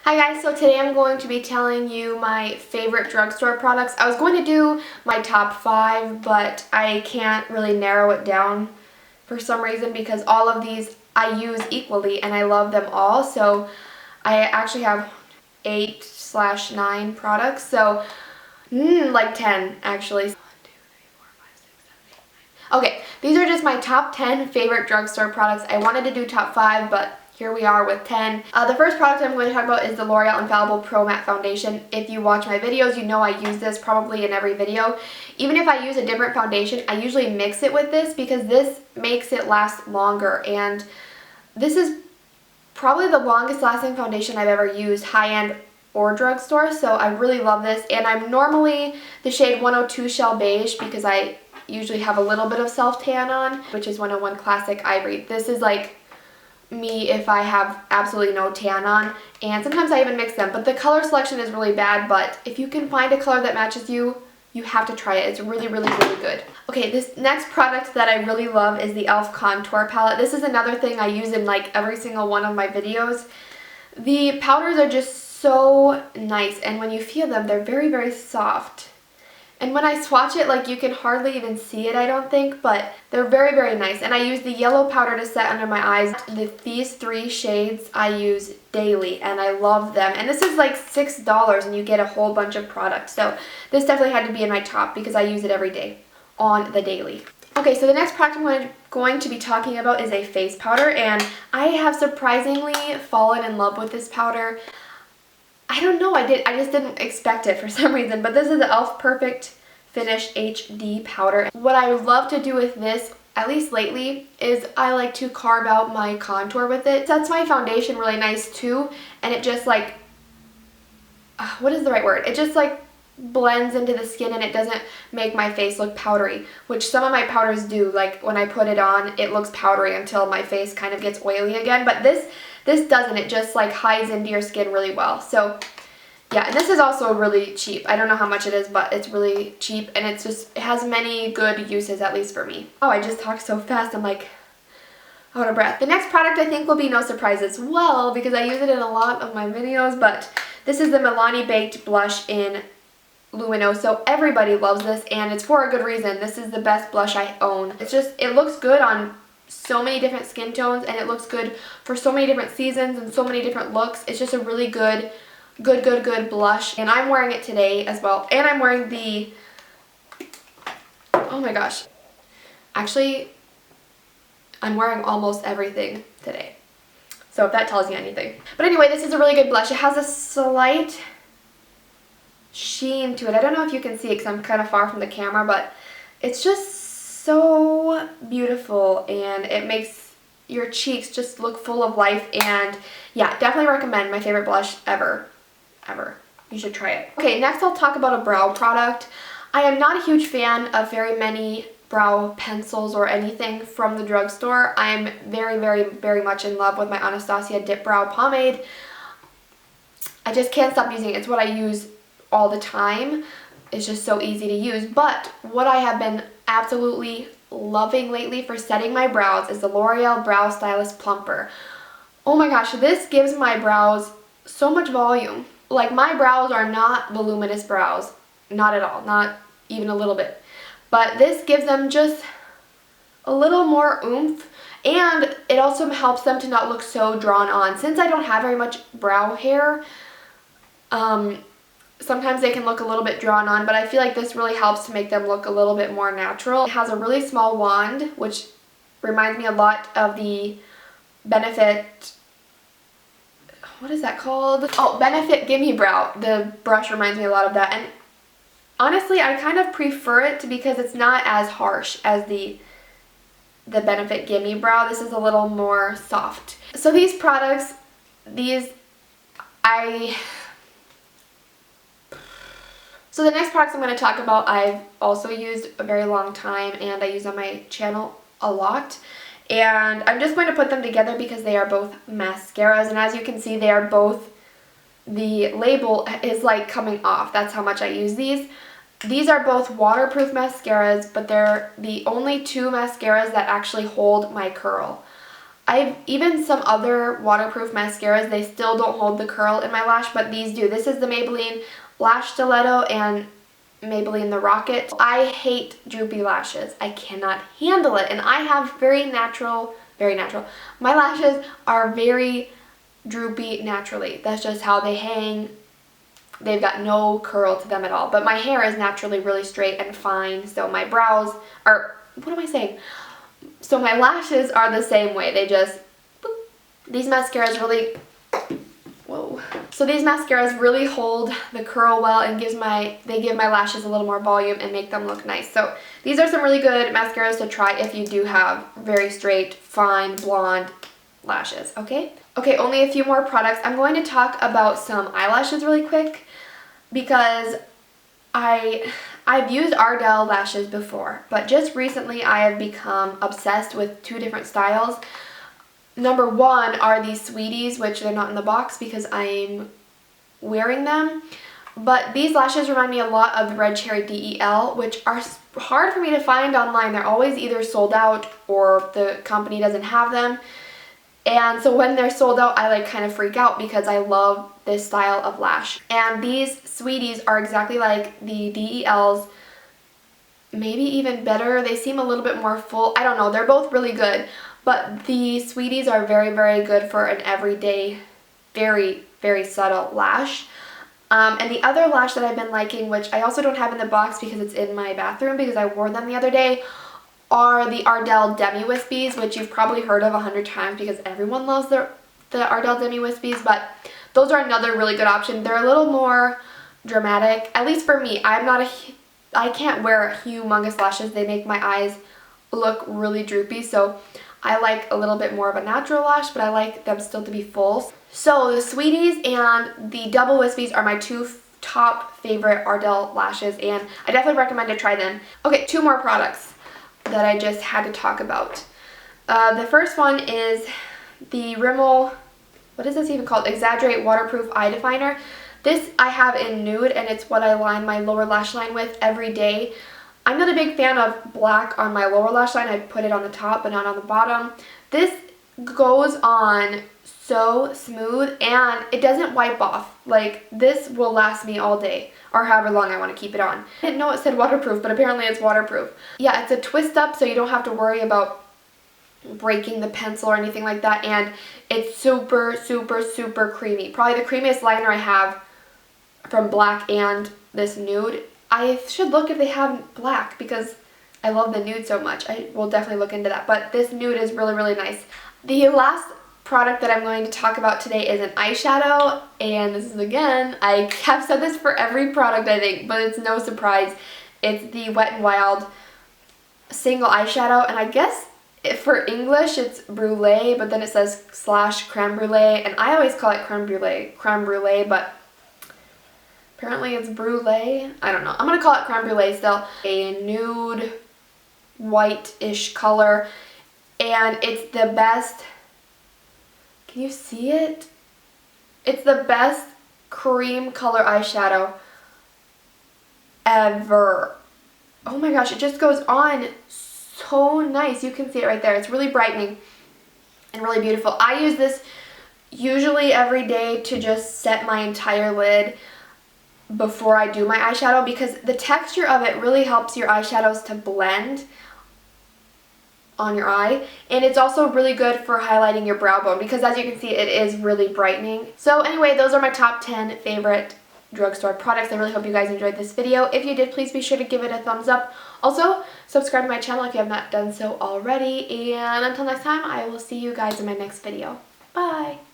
Hi guys, so today I'm going to be telling you my favorite drugstore products. I was going to do my top 5, but I can't really narrow it down for some reason because all of these I use equally and I love them all. So I actually have 8/9 products, so like 10 actually. Okay, these are just my top 10 favorite drugstore products. I wanted to do top 5, but here we are with 10. The first product I'm going to talk about is the L'Oreal Infallible Pro Matte Foundation. If you watch my videos, you know I use this probably in every video. Even if I use a different foundation, I usually mix it with this because this makes it last longer. And this is probably the longest lasting foundation I've ever used, high-end or drugstore. So I really love this. And I'm normally the shade 102 Shell Beige because I usually have a little bit of self-tan on, which is 101 Classic Ivory. This is like me if I have absolutely no tan on, and sometimes I even mix them, but the color selection is really bad. But if you can find a color that matches you, you have to try it. It's really good. Okay, this next product that I really love is the e.l.f. Contour Palette. This is another thing I use in like every single one of my videos. The powders are just so nice, and when you feel them, they're very soft. And when I swatch it, like, you can hardly even see it, I don't think, but they're very nice. And I use the yellow powder to set under my eyes. These 3 shades I use daily, and I love them. And this is like $6, and you get a whole bunch of products. So this definitely had to be in my top because I use it every day on the daily. Okay, so the next product I'm going to be talking about is a face powder, and I have surprisingly fallen in love with this powder. I don't know, I just didn't expect it for some reason, but this is the e.l.f. Perfect Finish HD powder. What I love to do with this, at least lately, is I like to carve out my contour with it. It sets my foundation really nice too, and it just like, what is the right word? It just like blends into the skin and it doesn't make my face look powdery, which some of my powders do. Like when I put it on, it looks powdery until my face kind of gets oily again, but this doesn't. It just like hides into your skin really well. So yeah, and this is also really cheap. I don't know how much it is, but it's really cheap, and it has many good uses, at least for me. Oh, I just talked so fast, I'm like out of breath. The next product I think will be no surprise as well because I use it in a lot of my videos, but this is the Milani Baked Blush in Luminoso. Everybody loves this, and it's for a good reason. This is the best blush I own. It looks good on so many different skin tones, and it looks good for so many different seasons and so many different looks. It's just a really good blush, and I'm wearing it today as well. And I'm wearing the, oh my gosh, actually I'm wearing almost everything today, so if that tells you anything. But anyway, this is a really good blush. It has a slight sheen to it. I don't know if you can see it because I'm kind of far from the camera, but it's just so beautiful, and it makes your cheeks just look full of life. And yeah, definitely recommend. My favorite blush ever. You should try it. Okay, next I'll talk about a brow product. I am not a huge fan of very many brow pencils or anything from the drugstore. I'm very much in love with my Anastasia Dip Brow Pomade. I just can't stop using it. It's what I use all the time. It's just so easy to use. But what I have been absolutely loving lately for setting my brows is the L'Oreal Brow Stylist Plumper. Oh my gosh, this gives my brows so much volume. Like, my brows are not voluminous brows. Not at all. Not even a little bit. But this gives them just a little more oomph, and it also helps them to not look so drawn on. Since I don't have very much brow hair, sometimes they can look a little bit drawn on, but I feel like this really helps to make them look a little bit more natural. It has a really small wand, which reminds me a lot of the Benefit, what is that called? Oh, Benefit Gimme Brow. The brush reminds me a lot of that, and honestly, I kind of prefer it because it's not as harsh as the Benefit Gimme Brow. This is a little more soft. So these products, So the next products I'm going to talk about, I've also used a very long time, and I use on my channel a lot. And I'm just going to put them together because they are both mascaras, and as you can see, they are both, the label is like coming off. That's how much I use these. These are both waterproof mascaras, but they're the only 2 mascaras that actually hold my curl. even some other waterproof mascaras, they still don't hold the curl in my lash, but these do. This is the Maybelline Lash Stiletto and Maybelline the Rocket. I hate droopy lashes. I cannot handle it, and I have very natural. My lashes are very droopy naturally. That's just how they hang. They've got no curl to them at all, but my hair is naturally really straight and fine, so my brows are, what am I saying? So my lashes are the same way. They just, boop. These mascaras really, whoa. So these mascaras really hold the curl well and they give my lashes a little more volume and make them look nice. So these are some really good mascaras to try if you do have very straight, fine, blonde lashes, okay? Okay, only a few more products. I'm going to talk about some eyelashes really quick because I've used Ardell lashes before, but just recently I have become obsessed with two different styles. Number one are these Sweeties, which they're not in the box because I'm wearing them. But these lashes remind me a lot of the Red Cherry DEL, which are hard for me to find online. They're always either sold out or the company doesn't have them. And so when they're sold out, I like kind of freak out because I love this style of lash. And these Sweeties are exactly like the DELs, maybe even better. They seem a little bit more full. I don't know. They're both really good. But the Sweeties are very, very good for an everyday, very, very subtle lash. And the other lash that I've been liking, which I also don't have in the box because it's in my bathroom because I wore them the other day, are the Ardell Demi Whispies, which you've probably heard of 100 times because everyone loves the Ardell Demi Whispies, but those are another really good option. They're a little more dramatic, at least for me. I can't wear humongous lashes. They make my eyes look really droopy, so I like a little bit more of a natural lash, but I like them still to be full. So the Sweeties and the Double Whispies are my two top favorite Ardell lashes, and I definitely recommend to try them. Okay, two more products that I just had to talk about. The first one is the Rimmel, what is this even called? Exaggerate Waterproof Eye Definer. This I have in Nude, and it's what I line my lower lash line with every day. I'm not a big fan of black on my lower lash line. I put it on the top but not on the bottom. This goes on so smooth and it doesn't wipe off. Like, this will last me all day or however long I want to keep it on. I didn't know it said waterproof, but apparently it's waterproof. Yeah, it's a twist up, so you don't have to worry about breaking the pencil or anything like that, and it's super, super, super creamy. Probably the creamiest liner I have from black and this Nude. I should look if they have black because I love the Nude so much. I will definitely look into that, but this Nude is really, really nice. The last product that I'm going to talk about today is an eyeshadow, and this is, again, I have said this for every product I think, but it's no surprise. It's the Wet n Wild single eyeshadow, and I guess for English it's Brulee, but then it says / creme brulee, and I always call it creme brulee, but apparently it's brulee. I don't know. I'm going to call it creme brulee still. A nude white-ish color, and it's the best. Can you see it? It's the best cream color eyeshadow ever. Oh my gosh, it just goes on so nice. You can see it right there. It's really brightening and really beautiful. I use this usually every day to just set my entire lid before I do my eyeshadow because the texture of it really helps your eyeshadows to blend on your eye, and it's also really good for highlighting your brow bone because, as you can see, it is really brightening. So anyway, those are my top 10 favorite drugstore products. I really hope you guys enjoyed this video. If you did, please be sure to give it a thumbs up. Also, subscribe to my channel if you have not done so already, and until next time, I will see you guys in my next video. Bye!